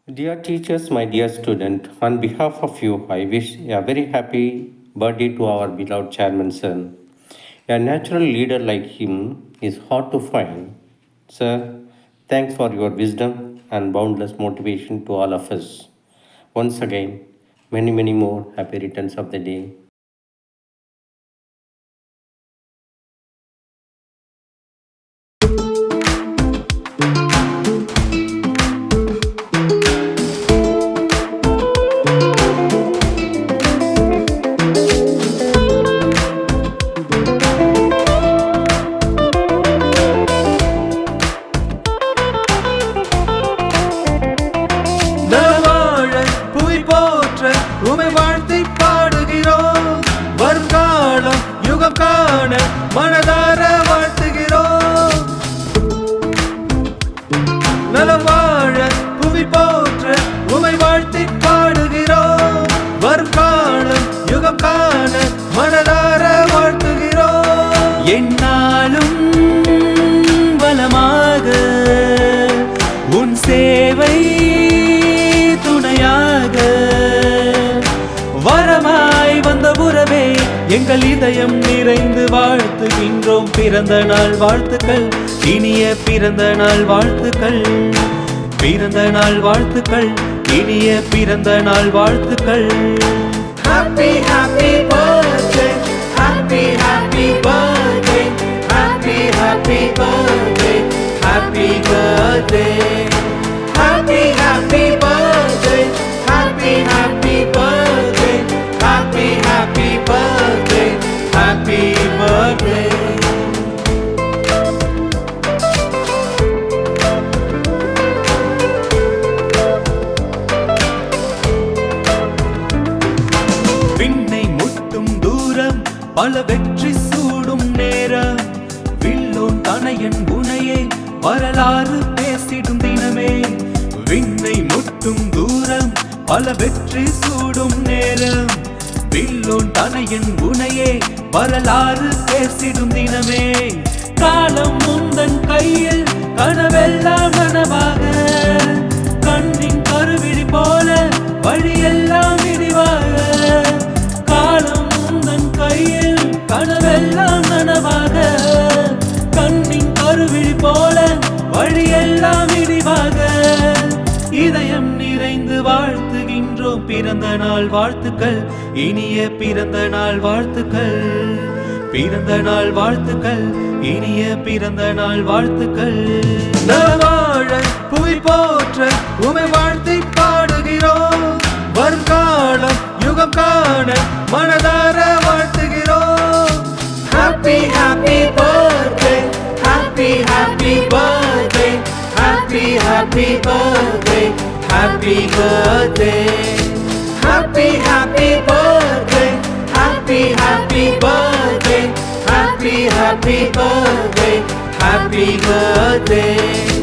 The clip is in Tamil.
Dear teachers, my dear student, on behalf of you, I wish a very happy birthday to our beloved chairman son. A natural leader like him is hard to find. Sir, thanks for your wisdom and boundless motivation to all of us. Once again, many more happy returns of the day. நலவாழ புவி போற்ற உமை வாழ்த்தி பாடுகிறோம். வருங்காலம் யுகம் காண மனதார வாழ்த்துகிறோம். நலவாழ புவி போற்ற உமை வாழ்த்தி பாடுகிறோம். வருங்காலம் யுகம் காண மனதார வாழ்த்துகிறோம். என்னாலும் வளமாக உன் சேவை துணையாக வரமாய் வந்த உறவே எங்கள் இதயம் நிறைந்து வாழ்த்துகின்றோம். பிறந்த நாள் வாழ்த்துக்கள், இனிய பிறந்த நாள் வாழ்த்துக்கள். பிறந்த நாள் வாழ்த்துக்கள், இனிய பிறந்த நாள் வாழ்த்துக்கள். Happy happy birthday, happy happy birthday, happy happy birthday, happy birthday. Happy happy birthday, happy happy birthday, happy happy birthday, happy birthday. விண்ணை முட்டும் தூரம் பல வெற்றி சூடும் நேரம். வில்லோன் தனையன் உனையே வரலாறு பேசிடும் தினமே. விண்ணை முட்டும் தூரம் பல வெற்றி சூடும் நேரம். வில்லோன் தனையன் உனையே வரலாறு பேசிடும் தினமே. காலம் முந்தன் கையில் கனவெல்லாம் நனவாக, கண்ணின் கருவிழி போல வழியெல்லாம் விரிவாக. காலம் முந்தன் கையில் கனவெல்லாம் நனவாக, கண்ணின் கருவிழி போல வழியெல்லாம் விரிவாக. இதயம் நிறைந்து வாழ்த்துகின்றோம். பிறந்த நாள் வாழ்த்துக்கள், இனிய பிறந்த நாள் வாழ்த்துக்கள். பிறந்த நாள் வாழ்த்துக்கள், இனிய பிறந்த நாள் வாழ்த்துக்கள். நலவாழ புவி போற்ற உமை வாழ்த்தி பாடுகிறோம். வருங்காலம் யுகம் காண மனதார வாழ்த்துகிறோம். Happy happy birthday, happy happy birthday, happy happy birthday, happy birthday. Happy happy birthday, happy happy birthday, happy happy birthday, happy birthday.